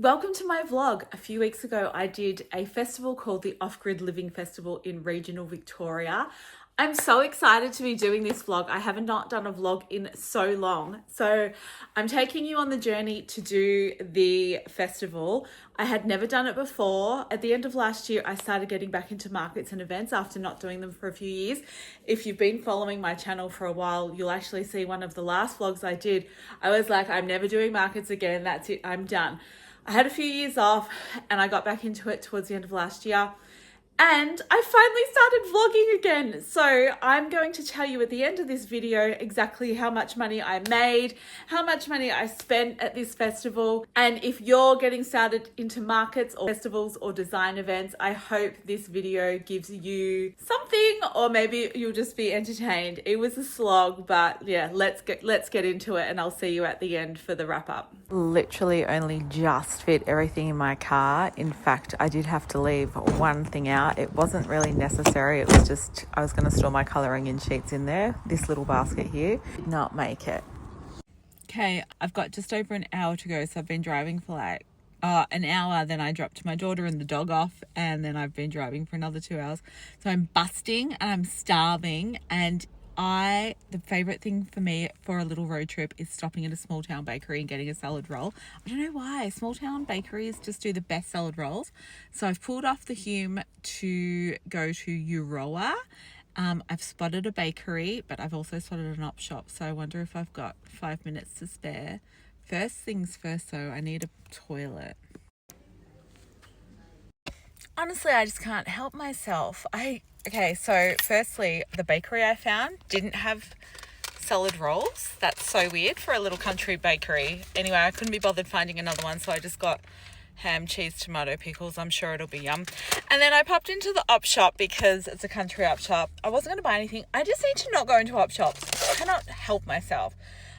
Welcome to my vlog. A few weeks ago, I did a festival called the Off-Grid Living Festival in regional Victoria. I'm so excited to be doing this vlog. I have not done a vlog in so long. So I'm taking you on the journey to do the festival. I had never done it before. At the end of last year, I started getting back into markets and events after not doing them for a few years. If you've been following my channel for a while, you'll actually see one of the last vlogs I did. I was like, I'm never doing markets again. That's it. I'm done. I had a few years off and I got back into it towards the end of last year. And I finally started vlogging again. So I'm going to tell you at the end of this video exactly how much money I made, how much money I spent at this festival. And if you're getting started into markets or festivals or design events, I hope this video gives you something, or maybe you'll just be entertained. It was a slog, but yeah, let's get into it, and I'll see you at the end for the wrap up. Literally only just fit everything in my car. In fact, I did have to leave one thing out. It wasn't really necessary. It was just, I was going to store my colouring in sheets in there. This little basket here did not make it. Okay, I've got just over an hour to go. So I've been driving for like an hour. Then I dropped my daughter and the dog off. And then I've been driving for another 2 hours. So I'm busting and I'm starving. And the favourite thing for me for a little road trip is stopping at a small town bakery and getting a salad roll. I don't know why. Small town bakeries just do the best salad rolls. So I've pulled off the Hume to go to Euroa. I've spotted a bakery, but I've also spotted an op shop. So I wonder if I've got 5 minutes to spare. First things first though, I need a toilet. Honestly, I just can't help myself. Okay, so firstly, the bakery I found didn't have salad rolls. That's so weird for a little country bakery. Anyway, I couldn't be bothered finding another one, so I just got ham, cheese, tomato, pickles. I'm sure it'll be yum. And then I popped into the op shop because it's a country op shop. I wasn't going to buy anything. I just need to not go into op shops. I cannot help myself.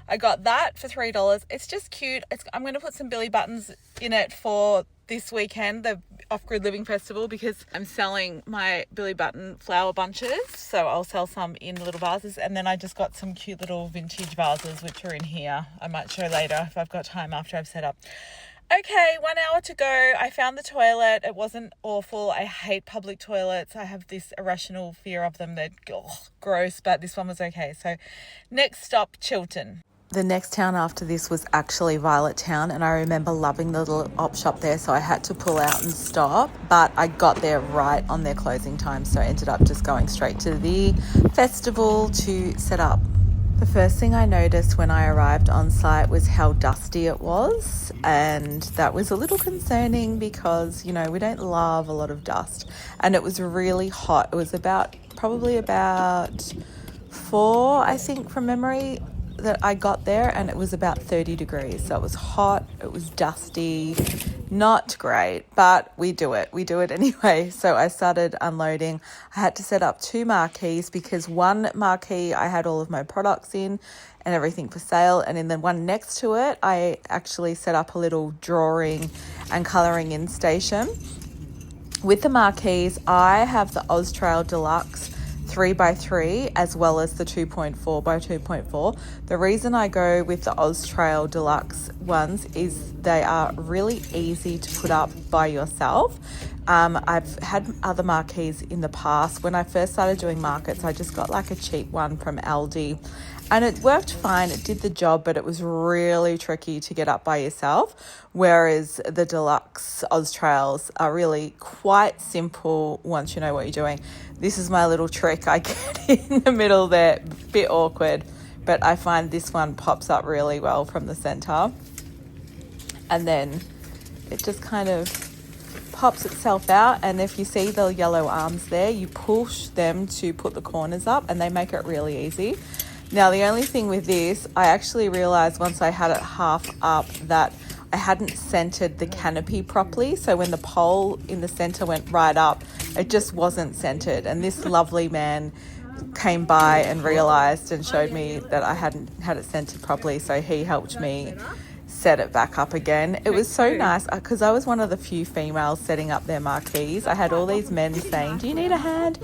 I got that for $3. It's just cute. I'm going to put some Billy buttons in it for this weekend, the Off-Grid Living Festival, because I'm selling my Billy Button flower bunches. So I'll sell some in little vases. And then I just got some cute little vintage vases, which are in here. I might show later if I've got time after I've set up. Okay, 1 hour to go. I found the toilet. It wasn't awful. I hate public toilets. I have this irrational fear of them. They're gross, but this one was okay. So next stop, Chiltern. The next town after this was actually Violet Town, and I remember loving the little op shop there, so I had to pull out and stop, but I got there right on their closing time, so I ended up just going straight to the festival to set up. The first thing I noticed when I arrived on site was how dusty it was, and that was a little concerning because, you know, we don't love a lot of dust, and it was really hot. It was probably about 4, I think, from memory, that I got there, and it was about 30 degrees. So it was hot, it was dusty, not great, but we do it anyway. So I started unloading. I had to set up 2 marquees because one marquee I had all of my products in and everything for sale, and in the one next to it I actually set up a little drawing and colouring in station. With the marquees, I have the Austrail Deluxe 3x3 as well as the 2.4 by 2.4. The reason I go with the Austrail Deluxe ones is they are really easy to put up by yourself. I've had other marquees in the past. When I first started doing markets, I just got like a cheap one from Aldi, and it worked fine. It did the job, but it was really tricky to get up by yourself. Whereas the Deluxe Austrails are really quite simple once you know what you're doing. This is my little trick. I get in the middle there, a bit awkward, but I find this one pops up really well from the center. And then it just kind of pops itself out, and if you see the yellow arms there, you push them to put the corners up, and they make it really easy. Now, the only thing with this, I actually realized once I had it half up that I hadn't centered the canopy properly. So when the pole in the center went right up, it just wasn't centered. And this lovely man came by and realized and showed me that I hadn't had it centered properly. So he helped me set it back up again. It was so nice because I was one of the few females setting up their marquees. I had all these men saying, do you need a hand?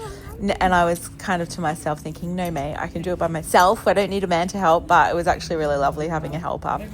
And I was kind of to myself thinking, no mate, I can do it by myself. I don't need a man to help. But it was actually really lovely having a helper.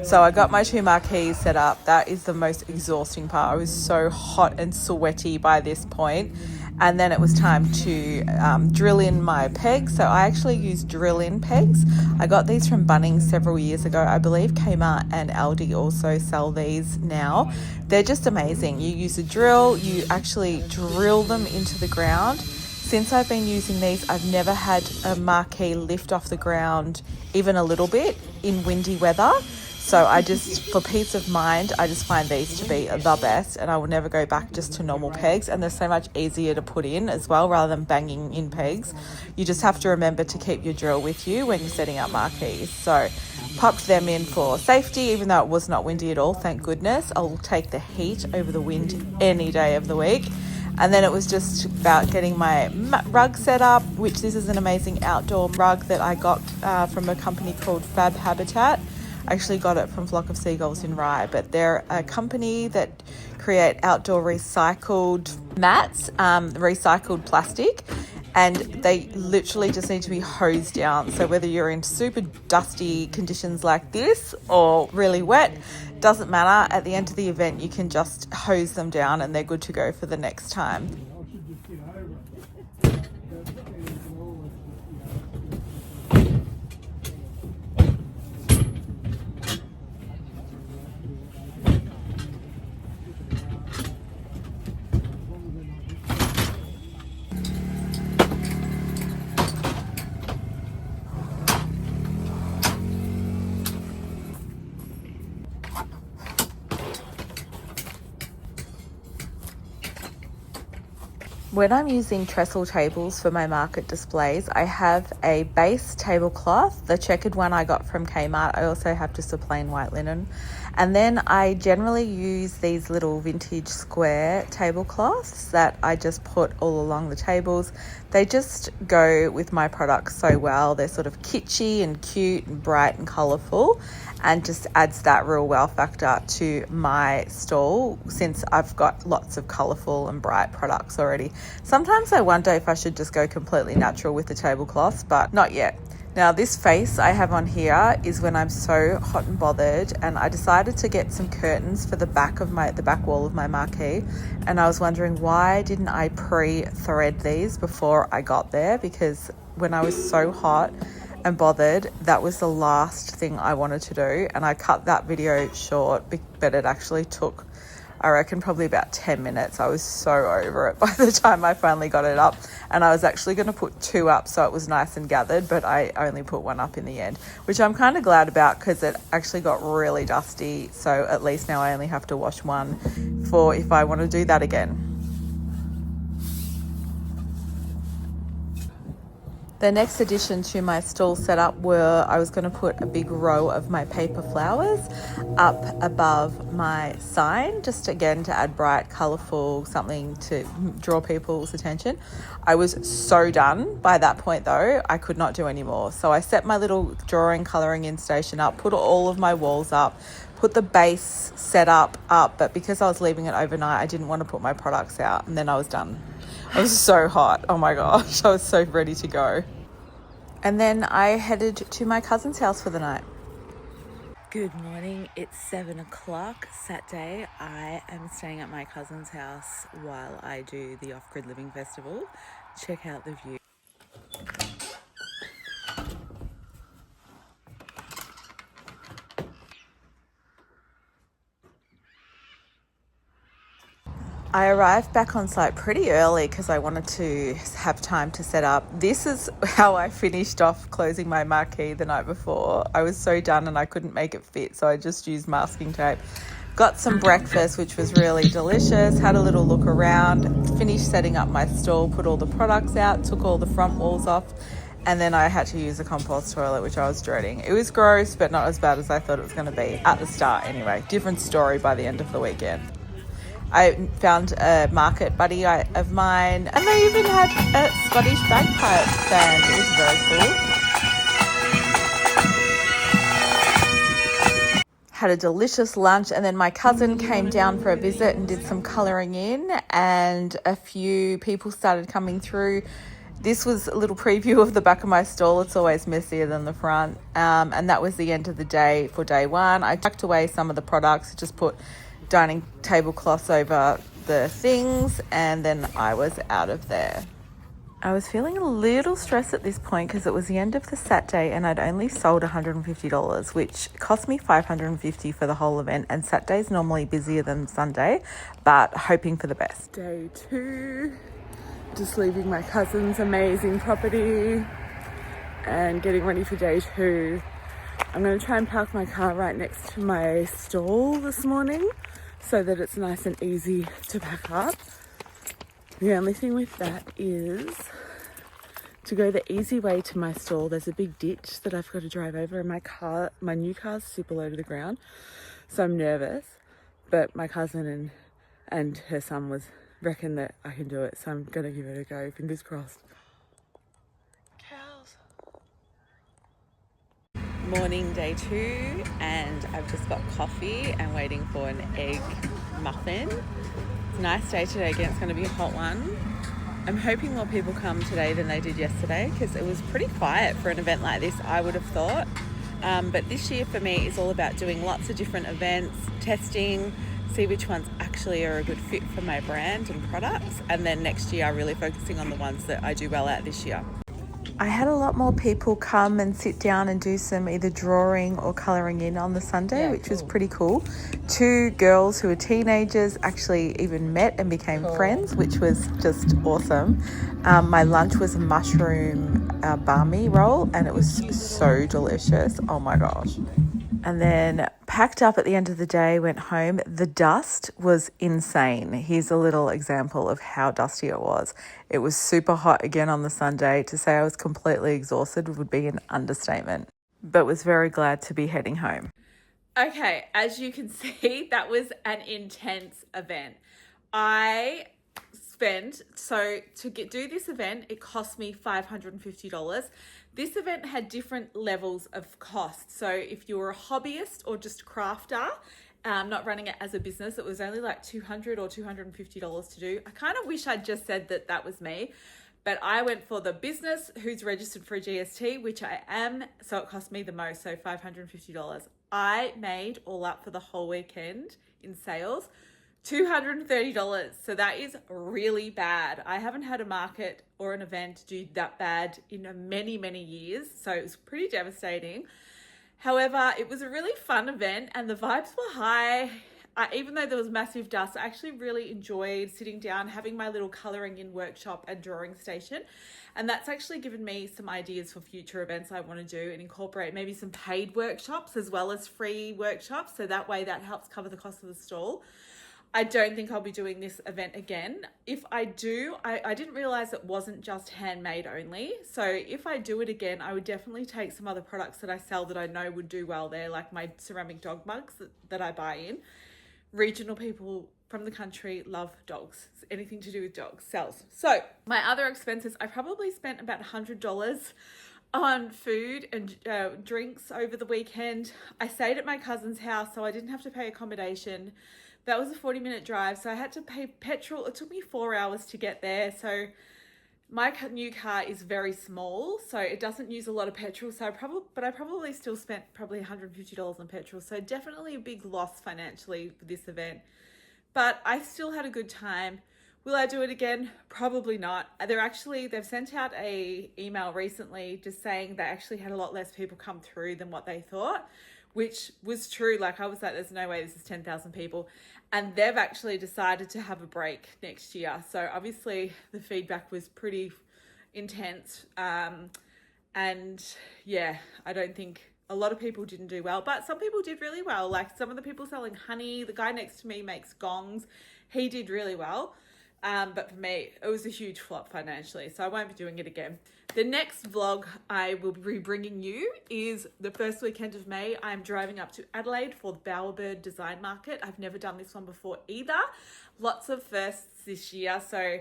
So I got my 2 marquees set up. That is the most exhausting part. I was so hot and sweaty by this point. And then it was time to drill in my pegs. So I actually use drill-in pegs. I got these from Bunnings several years ago. I believe Kmart and Aldi also sell these now. They're just amazing. You use a drill, you actually drill them into the ground. Since I've been using these, I've never had a marquee lift off the ground even a little bit in windy weather. So I just, for peace of mind, I just find these to be the best, and I will never go back just to normal pegs, and they're so much easier to put in as well rather than banging in pegs. You just have to remember to keep your drill with you when you're setting up marquees. So popped them in for safety, even though it was not windy at all, thank goodness. I'll take the heat over the wind any day of the week. And then it was just about getting my rug set up, which this is an amazing outdoor rug that I got from a company called Fab Habitat. I actually got it from Flock of Seagulls in Rye, but they're a company that create outdoor recycled mats, recycled plastic, and they literally just need to be hosed down. So whether you're in super dusty conditions like this or really wet, doesn't matter. At the end of the event, you can just hose them down and they're good to go for the next time. When I'm using trestle tables for my market displays, I have a base tablecloth, the checkered one I got from Kmart. I also have just a plain white linen. And then I generally use these little vintage square tablecloths that I just put all along the tables. They just go with my products so well. They're sort of kitschy and cute and bright and colourful, and just adds that real wow factor to my stall since I've got lots of colourful and bright products already. Sometimes I wonder if I should just go completely natural with the tablecloths, but not yet. Now this face I have on here is when I'm so hot and bothered, and I decided to get some curtains for the back wall of my marquee, and I was wondering why didn't I pre-thread these before I got there, because when I was so hot and bothered, that was the last thing I wanted to do, and I cut that video short, but it actually took, I reckon, probably about 10 minutes. I was so over it by the time I finally got it up, and I was actually going to put 2 up so it was nice and gathered, but I only put 1 up in the end, which I'm kind of glad about because it actually got really dusty. So at least now I only have to wash 1 for if I want to do that again. The next addition to my stall setup were I was going to put a big row of my paper flowers up above my sign, just again to add bright, colourful, something to draw people's attention. I was so done by that point though, I could not do any more. So I set my little drawing, colouring in station up, put all of my walls up, put the base setup up, but because I was leaving it overnight, I didn't want to put my products out, and then I was done. I was so hot. Oh my gosh, I was so ready to go. And then I headed to my cousin's house for the night. Good morning. It's 7 o'clock Saturday. I am staying at my cousin's house while I do the Off-Grid Living Festival. Check out the view. I arrived back on site pretty early because I wanted to have time to set up. This is how I finished off closing my marquee the night before. I was so done and I couldn't make it fit, so I just used masking tape. Got some breakfast, which was really delicious, had a little look around, finished setting up my stall, put all the products out, took all the front walls off, and then I had to use a compost toilet, which I was dreading. It was gross, but not as bad as I thought it was going to be at the start anyway. Different story by the end of the weekend. I found a market buddy of mine, and they even had a Scottish bagpipe band. It was very cool. had a delicious lunch, and then my cousin came down for a visit and did some colouring in, and a few people started coming through. This was a little preview of the back of my stall. It's always messier than the front. And that was the end of the day for day one. I tucked away some of the products, just put dining tablecloths over the things, and then I was out of there. I was feeling a little stressed at this point because it was the end of the Saturday and I'd only sold $150, which cost me $550 for the whole event. And Saturday's normally busier than Sunday, but hoping for the best. Day 2, just leaving my cousin's amazing property and getting ready for day 2. I'm going to try and park my car right next to my stall this morning so that it's nice and easy to pack up. The only thing with that is to go the easy way to my stall, there's a big ditch that I've got to drive over, and my new car's super low to the ground, so I'm nervous. But my cousin and her son reckon that I can do it, so I'm gonna give it a go. Fingers crossed. Cows. Morning, day 2, and I've just got coffee and waiting for an egg muffin. It's a nice day today again. It's going to be a hot one. I'm hoping more people come today than they did yesterday because it was pretty quiet for an event like this, I would have thought. But this year for me is all about doing lots of different events, testing, see which ones actually are a good fit for my brand and products. And then next year, really focusing on the ones that I do well at this year. I had a lot more people come and sit down and do some either drawing or colouring in on the Sunday, which was pretty cool. 2 girls who were teenagers actually even met and became friends, which was just awesome. My lunch was a mushroom bami roll, and it was so delicious. Oh my gosh. And then packed up at the end of the day, went home. The dust was insane. Here's a little example of how dusty it was. It was super hot again on the Sunday. To say I was completely exhausted would be an understatement, but was very glad to be heading home. Okay, as you can see, that was an intense event. Do this event, it cost me $550. This event had different levels of cost. So if you were a hobbyist or just a crafter, not running it as a business, it was only like $200 or $250 to do. I kind of wish I'd just said that was me, but I went for the business who's registered for a GST, which I am, so it cost me the most, so $550. I made all up for the whole weekend in sales $230. So that is really bad. I haven't had a market or an event do that bad in many, many years. So it was pretty devastating. However, it was a really fun event and the vibes were high. Even though there was massive dust, I actually really enjoyed sitting down, having my little colouring in workshop and drawing station. And that's actually given me some ideas for future events I want to do and incorporate maybe some paid workshops as well as free workshops. So that way that helps cover the cost of the stall. I don't think I'll be doing this event again. If I do, I didn't realize it wasn't just handmade only. So if I do it again, I would definitely take some other products that I sell that I know would do well there, like my ceramic dog mugs that I buy in. Regional people from the country love dogs. Anything to do with dogs sells. So my other expenses, I probably spent about $100 on food and drinks over the weekend. I stayed at my cousin's house, so I didn't have to pay accommodation. That was a 40-minute drive, so I had to pay petrol. It took me 4 hours to get there. So my new car is very small, so it doesn't use a lot of petrol. So I probably still spent probably $150 on petrol. So definitely a big loss financially for this event. But I still had a good time. Will I do it again? Probably not. They've sent out a email recently just saying they actually had a lot less people come through than what they thought, which was true. Like I was like, there's no way this is 10,000 people. And they've actually decided to have a break next year. So obviously the feedback was pretty intense. And yeah, I don't think a lot of people didn't do well, but some people did really well. Like some of the people selling honey, the guy next to me makes gongs. He did really well. But for me, it was a huge flop financially, so I won't be doing it again. The next vlog I will be bringing you is the first weekend of May. I'm driving up to Adelaide for the Bowerbird Design Market. I've never done this one before either. Lots of firsts this year, so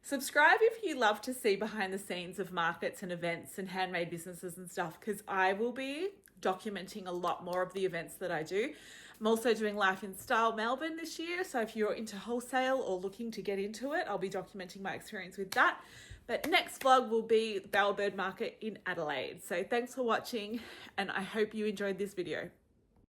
subscribe if you love to see behind the scenes of markets and events and handmade businesses and stuff, because I will be documenting a lot more of the events that I do. I'm also doing Life in Style Melbourne this year. So if you're into wholesale or looking to get into it, I'll be documenting my experience with that. But next vlog will be the Bowerbird Market in Adelaide. So thanks for watching, and I hope you enjoyed this video.